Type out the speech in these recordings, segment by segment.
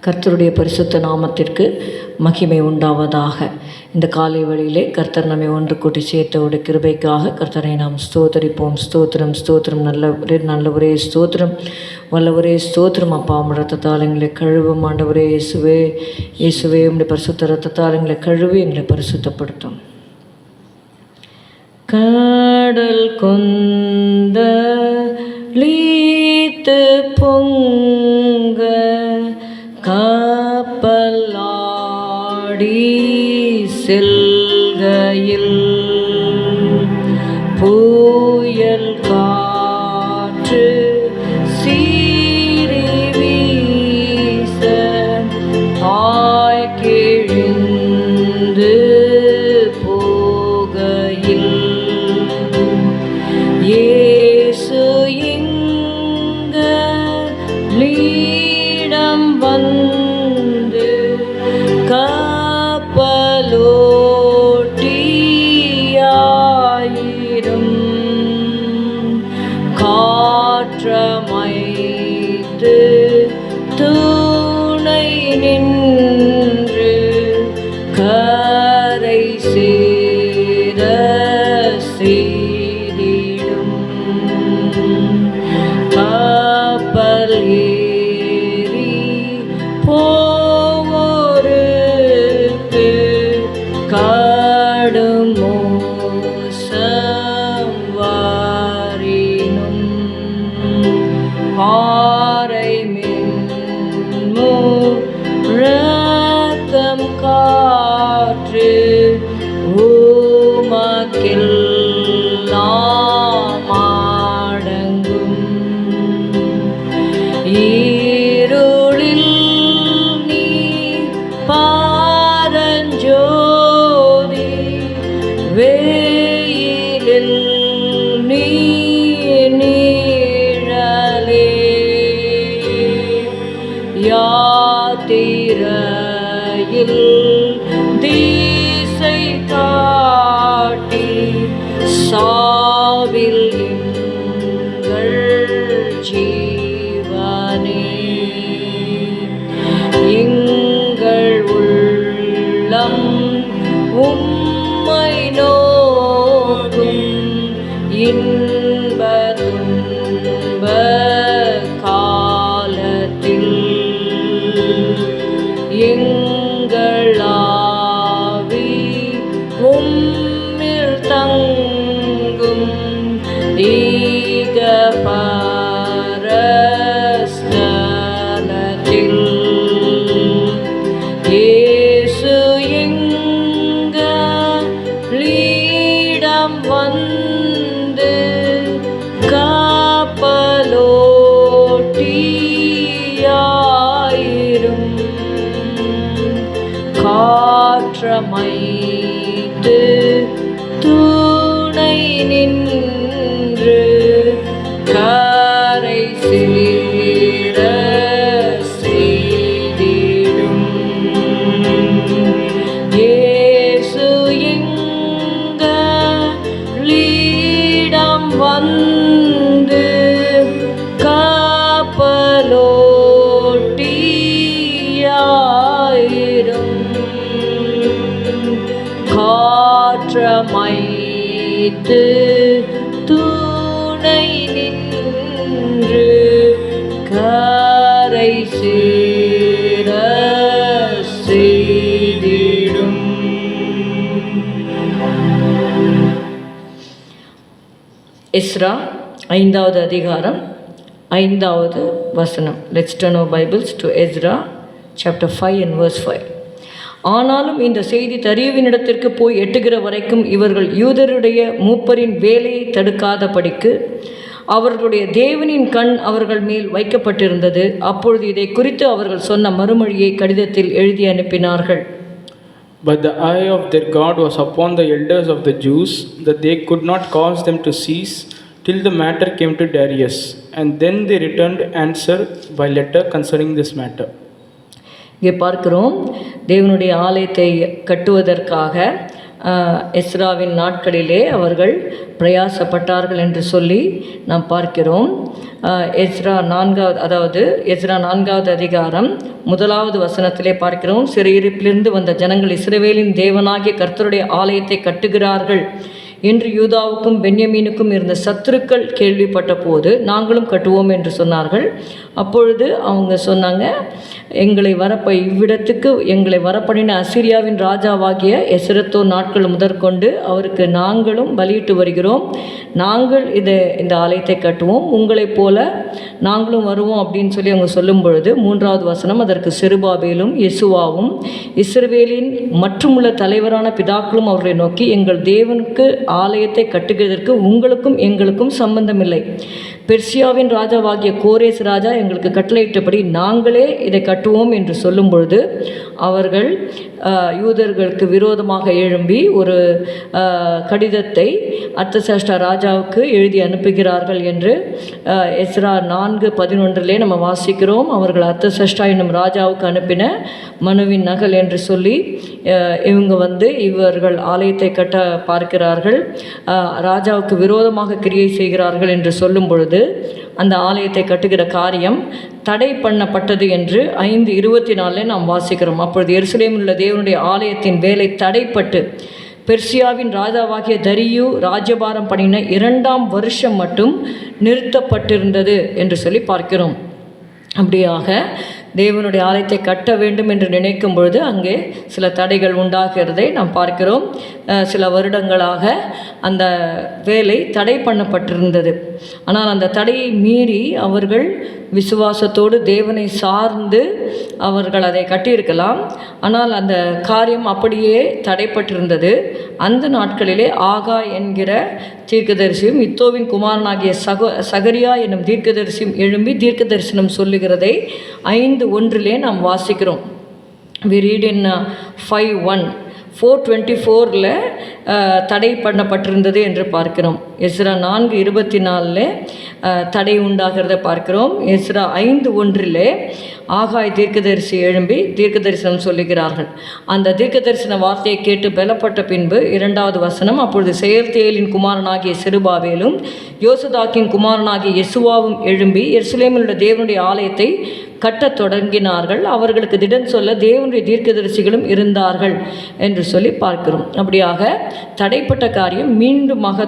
கர்த்தருடைய பரிசுத்த நாமத்திற்கு மகிமை உண்டாவதாக. இந்த காலை வழியிலே கர்த்தர் நம்மை ஒன்று கூட்டி சேர்த்தோட கிருபைக்காக கர்த்தரை நாம் ஸ்தோத்தரிப்போம். ஸ்தோத்திரம் ஸ்தோத்திரம், நல்லவரே ஸ்தோத்திரம், வல்லவரே ஸ்தோத்திரம். அப்பா, ரத்தத்தால் எங்களை கழுவும் ஆண்டவரே இயேசுவே. இயேசுவே, உடைய பரிசுத்த ரத்தத்தால் எங்களை கழுவி எங்களை பரிசுத்தப்படுத்தும். கடல் கொந்த லீத்து பொங்க கப்பலாடி செல்கையில் புயல் காற்று சீறி வீச ஆய்கிழிந்து போகையில் இயேசு எங்களிடம் வந்து கப்பலோட்டியாயிரும் காற்றமைத்து துணை நின்று கரை சேர செய்திடும். கப்பல் ஏறி போவோருக்கு கடும் மோசம் வாரினும் பாறை மின்மு ரத்தம் காற்று உமக்கெல்லாம் அடங்கும். இருளில் நீ பாரஞ்சோதி, வெயிலில் நீ நீழலே, யாத்திரையில் திசை காட்டி சாவில் எங்கள் ஜீவனே. எங்கள் உள்ளம் உம்மை நோக்கும் இன்ப துன்ப காலத்தில் எங்கள் ஆவி உம்மில் தங்கும் ஈக பரஸ்தலத்தில். இயேசு எங்களிடம் வந்து கப்பலோட்டியாயிரும் காற்றமைத்து துணை நின்று கரை சேர செய்திடும். இயேசு எங்களிடம் வந்து கப்பலோட்டியாயிரும் காற்றமைத்து துணை நின்று கரை சேர செய்திடும். எஸ்ரா 5வது அதிகாரம் 5வது வசனம். Let's turn our Bibles to Ezra chapter 5 and verse 5. ஆனாலும் இந்த செய்தி தரியுவினிடத்திற்கு போய் எட்டுகிற வரைக்கும் இவர்கள் யூதருடைய மூப்பரின் வேலையை தடுக்காதபடிக்கு அவர்களுடைய தேவனின் கண் அவர்கள் மேல் வைக்கப்பட்டிருந்தது. அப்பொழுது இதை குறித்து அவர்கள் சொன்ன மறுமொழியை கடிதத்தில் எழுதி அனுப்பினார்கள். But the eye of their God was upon the elders of the Jews, that they could not cause them to cease till the matter came to Darius. And then they returned answer by letter concerning this matter. இங்கே பார்க்கிறோம், தேவனுடைய ஆலயத்தை கட்டுவதற்காக எஸ்ராவின் நாட்களிலே அவர்கள் பிரயாசப்பட்டார்கள் என்று சொல்லி நாம் பார்க்கிறோம். எஸ்ரா 4வது அதிகாரம் 1வது வசனத்திலே பார்க்கிறோம். சிறையிருப்பிலிருந்து வந்த ஜனங்கள் இஸ்ரவேலின் தேவனாகிய கர்த்தருடைய ஆலயத்தை கட்டுகிறார்கள் என்று யூதாவுக்கும் பென்யமீனுக்கும் இருந்த சத்துருக்கள் கேள்விப்பட்ட போது நாங்களும் கட்டுவோம் என்று சொன்னார்கள். அப்பொழுது அவங்க சொன்னாங்க, இவ்விடத்துக்கு எங்களை வரப்பண்ணின அசீரியாவின் ராஜாவாகிய எசரத்தோ நாட்கள் முதற்கொண்டு அவருக்கு நாங்களும் பலியிட்டு வருகிறோம். நாங்கள் இந்த ஆலயத்தை கட்டுவோம், உங்களைப் போல நாங்களும் வருவோம் அப்படின்னு சொல்லி அவங்க சொல்லும் பொழுது 3வது வசனம், அதற்கு செருபாபேலும் யெசுவாவும் இஸ்ரவேலின் மற்றுமுள்ள தலைவரான பிதாக்களும் அவர்களை நோக்கி, எங்கள் தேவனுக்கு ஆலயத்தை கட்டுகிறதற்கு உங்களுக்கும் எங்களுக்கும் சம்பந்தமில்லை. பெர்சியாவின் ராஜாவாகிய கோரேஸ் ராஜா எங்களுக்கு கட்டளையிட்டபடி நாங்களே இதை கட்டுவோம் என்று சொல்லும் பொழுது அவர்கள் யூதர்களுக்கு விரோதமாக எழும்பி ஒரு கடிதத்தை அர்தசஷ்டா ராஜாவுக்கு எழுதி அனுப்புகிறார்கள் என்று எஸ்ரா 4:11 நம்ம வாசிக்கிறோம். அவர்கள் அர்தசஷ்டா என்னும் ராஜாவுக்கு அனுப்பின மனுவின் நகல் என்று சொல்லி இவர்கள் ஆலயத்தை கட்ட பார்க்கிறார்கள், ராஜாவுக்கு விரோதமாக கிரியை செய்கிறார்கள் என்று சொல்லும் பொழுது அந்த ஆலயத்தை கட்டுகிற காரியம் தடை பண்ணப்பட்டது என்று 5:24 நாம் வாசிக்கிறோம். அப்பொழுது எருசலேமில் உள்ள தேவனுடைய ஆலயத்தின் வேலை தடைப்பட்டு பெர்சியாவின் ராஜாவாகிய தரியு ராஜ்யபாரம் பண்ணின 2ஆம் வருஷம் மட்டும் நிறுத்தப்பட்டிருந்தது என்று சொல்லி பார்க்கிறோம். அப்படியாக தேவனுடைய ஆலயத்தை கட்ட வேண்டும் என்று நினைக்கும் பொழுது அங்கே சில தடைகள் உண்டாகிறதை நாம் பார்க்கிறோம். சில வருடங்களாக அந்த வேலை தடை பண்ணப்பட்டிருந்தது. ஆனால் அந்த தடையை மீறி அவர்கள் விசுவாசத்தோடு தேவனை சார்ந்து அவர்கள் அதை கட்டியிருக்கலாம். ஆனால் அந்த காரியம் அப்படியே தடைப்பட்டிருந்தது. அந்த நாட்களிலே ஆகா என்கிற தீர்க்கதரிசியும் இத்தோவின் குமாரனாகிய சகரியா என்னும் தீர்க்கதரிசியும் எழும்பி தீர்க்க தரிசனம் சொல்லுகிறதை 5:1 நாம் வாசிக்கிறோம். We read in 5:1. 4:24 தடை பண்ணப்பட்டிருந்தது என்று பார்க்கிறோம். எஸ்ரா 4:24 தடை உண்டாகிறத பார்க்கிறோம். எஸ்ரா 5:1 ஆகாய் தீர்க்கதரிசி எழும்பி தீர்க்க தரிசனம் சொல்லுகிறார்கள். அந்த தீர்க்க தரிசன வார்த்தையை கேட்டு பலப்பட்ட பின்பு 2வது வசனம், அப்பொழுது செயல்தியேலின் குமாரனாகிய செருபாபேலும் யோசதாக்கின் குமாரனாகிய யெசுவாவும் எழும்பி எருசலேமில் உள்ள தேவனுடைய ஆலயத்தை கட்டத் தொடங்கினார்கள். அவர்களுக்கு திடன் சொல்ல தேவனுடைய தீர்க்கதரிசிகளும் இருந்தார்கள் என்று சொல்லி பார்க்கிறோம். அப்படியாக தடைப்பட்ட காரியம் மீண்டுமாக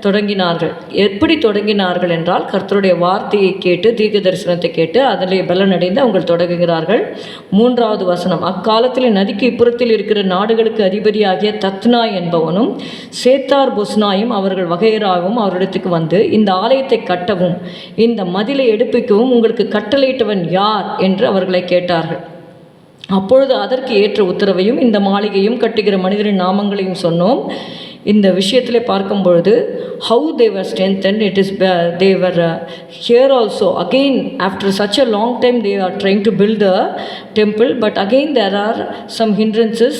தொடங்கினார்கள். எப்படி தொடங்கினார்கள் என்றால், கர்த்தருடைய வார்த்தையை கேட்டு தீர்க்க தரிசனத்தை கேட்டு அதிலே பலனடைந்து அவங்க தொடங்குகிறார்கள். 3வது வசனம், அக்காலத்தில் நதிக்கு இப்புறத்தில் இருக்கிற நாடுகளுக்கு அதிபதியாகிய தத்னாய் என்பவனும் சேத்தார் பொஸ்னாயும் அவர்கள் வகையராகவும் அவரிடத்துக்கு வந்து, இந்த ஆலயத்தை கட்டவும் இந்த மதிலை எடுப்பிக்கவும் உங்களுக்கு கட்டளையிட்டவன் யார் என்று அவர்களை கேட்டார்கள். அப்பொழுது அதற்கு ஏற்ற உத்தரவையும் இந்த மாளிகையும் கட்டுகிற மனிதரின் நாமங்களையும் சொன்னோம். இந்த விஷயத்திலே பார்க்கும் பொழுது how they were strengthened, they were here also again after such a long time they are trying to build the temple, but again there are some hindrances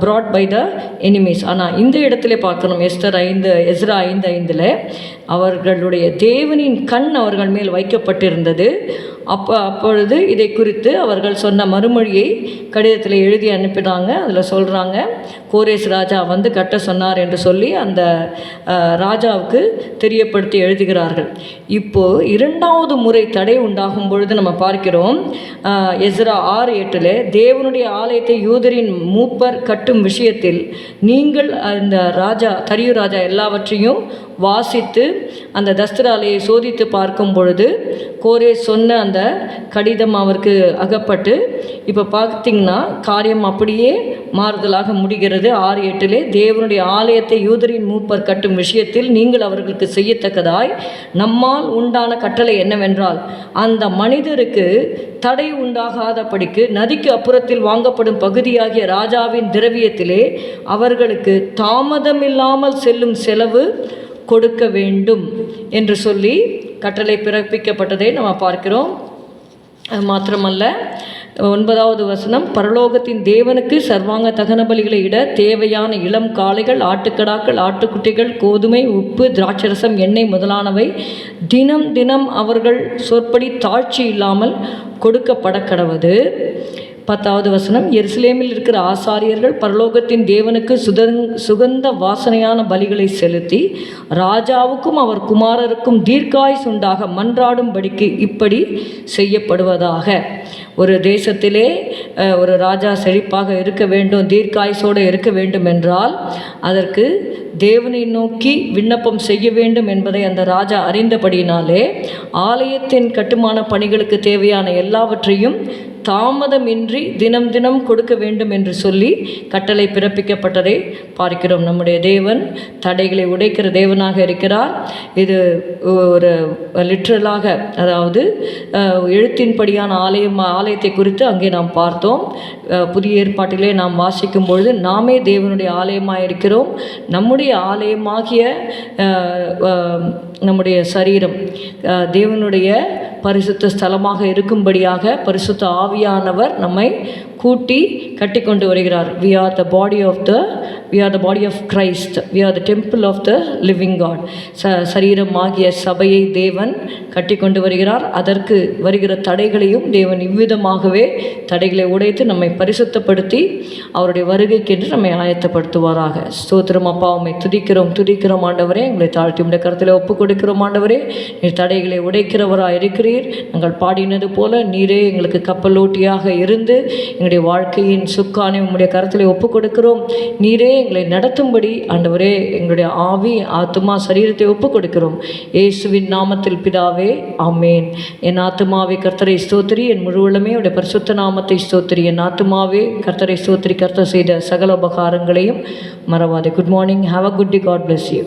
brought by the enemies. ஆனால் இந்த இடத்திலே பார்க்கணும், Ezra 5:5 அவர்களுடைய தேவனின் கண் அவர்கள் மேல் வைக்கப்பட்டிருந்தது. அப்பொழுது இதை குறித்து அவர்கள் சொன்ன மறுமொழியை கடிதத்தில் எழுதி அனுப்பினாங்க. அதில் சொல்கிறாங்க, கோரேஸ் ராஜா வந்து கட்ட சொன்னார் என்று சொல்லி அந்த ராஜாவுக்கு தெரியப்படுத்தி எழுதுகிறார்கள். இப்போது 2வது முறை தடை உண்டாகும் பொழுது நம்ம பார்க்கிறோம், எஸ்ரா 6:8 தேவனுடைய ஆலயத்தை யூதரின் மூப்பர் கட்டும் விஷயத்தில் நீங்கள் இந்த தரியு ராஜா எல்லாவற்றையும் வாசித்து அந்த தஸ்திராலையை சோதித்து பார்க்கும் பொழுது கோரேஸ் சொன்ன அந்த கடிதம் அவருக்கு அகப்பட்டு இப்போ பார்த்திங்கன்னா காரியம் அப்படியே மாறுதலாக முடிகிறது. 6:8 தேவனுடைய ஆலயத்தை யூதரின் மூப்பர் கட்டும் விஷயத்தில் நீங்கள் அவர்களுக்கு செய்யத்தக்கதாய் நம்மால் உண்டான கட்டளை என்னவென்றால், அந்த மனிதருக்கு தடை உண்டாகாதபடிக்கு நதிக்கு அப்புறத்தில் வாங்கப்படும் பகுதியாகிய ராஜாவின் திரவியத்திலே அவர்களுக்கு தாமதமில்லாமல் செல்லும் செலவு கொடுக்க வேண்டும் என்று சொல்லி கட்டளை பிறப்பிக்கப்பட்டதை நம்ம பார்க்கிறோம். மாத்திரமல்ல, 9வது வசனம், பரலோகத்தின் தேவனுக்கு சர்வாங்க தகன பலிகளை இட தேவையான இளம் காளைகள், ஆட்டுக்கடாக்கள், ஆட்டுக்குட்டிகள், கோதுமை, உப்பு, திராட்சரசம், எண்ணெய் முதலானவை தினம் அவர்கள் சொற்படி தாழ்ச்சி இல்லாமல் கொடுக்கப்பட கடவது. 10வது வசனம், எருசலேமில் இருக்கிற ஆசாரியர்கள் பரலோகத்தின் தேவனுக்கு சுகந்த வாசனையான பலிகளை செலுத்தி ராஜாவுக்கும் அவர் குமாரருக்கும் தீர்க்காயுசு உண்டாக மன்றாடும்படிக்கு இப்படி செய்யப்படுவதாக. ஒரு தேசத்திலே ஒரு ராஜா செழிப்பாக இருக்க வேண்டும், தீர்க்காயுசோடு இருக்க வேண்டும் என்றால் அதற்கு தேவனை நோக்கி விண்ணப்பம் செய்ய வேண்டும் என்பதை அந்த ராஜா அறிந்தபடியினாலே ஆலயத்தின் கட்டுமான பணிகளுக்கு தேவையான எல்லாவற்றையும் தாமதமின்றி தினம் தினம் கொடுக்க வேண்டும் என்று சொல்லி கட்டளை பிறப்பிக்கப்பட்டதை பார்க்கிறோம். நம்முடைய தேவன் தடைகளை உடைக்கிற தேவனாக இருக்கிறார். இது ஒரு லிட்ரலாக, அதாவது எழுத்தின்படியான ஆலயத்தை குறித்து அங்கே நாம் பார்த்தோம். புதிய ஏற்பாட்டிலே நாம் வாசிக்கும் பொழுது நாமே தேவனுடைய ஆலயமாக இருக்கிறோம். நம்முடைய ஆலயமாகிய நம்முடைய சரீரம் தேவனுடைய பரிசுத்த ஸ்தலமாக இருக்கும்படியாக பரிசுத்த ஆவியானவர் நம்மை கூட்டி கட்டி கொண்டு வருகிறார். We are the body of Christ. We are the temple of the living God. சரீரமாகிய சபையை தேவன் கட்டி கொண்டு வருகிறார். அதற்கு வருகிற தடைகளையும் தேவன் இவ்விதமாகவே தடைகளை உடைத்து நம்மை பரிசுத்தப்படுத்தி அவருடைய வருகைக்கென்று நம்மை ஆயத்தப்படுத்துவாராக. ஸ்தோத்திரம் அப்பா, உம்மை துதிக்கிறோம் ஆண்டவரே. எங்களை தாழ்த்தி உடைய கருத்தில் ஒப்பு கொடுக்கிறோம் ஆண்டவரே. நீர் தடைகளை உடைக்கிறவராக இருக்கிறீர். நாங்கள் பாடினது போல நீரே எங்களுக்கு கப்பலோட்டியாக இருந்து எங்களுடைய வாழ்க்கையின் சுக்கானை உம்முடைய கருத்தில் ஒப்பு கொடுக்கிறோம். நீரே எங்களை நடத்தும்படி ஆண்டவரே எங்களுடைய ஆவி, ஆத்துமா, சரீரத்தை ஒப்பு கொடுக்கிறோம். இயேசுவின் நாமத்தில் பிதாவே, ஆமேன். என் ஆத்துமாவே கர்த்தரை ஸ்தோத்திரி, என் முழு உள்ளமே உடைய பரிசுத்த நாமத்தை ஸ்தோத்திரி. என் ஆத்துமாவே கர்த்தரை ஸ்தோத்திரி, கர்த்தர் செய்த சகல உபகாரங்களையும் மறவாதே. Good morning. Have a good day. God bless you.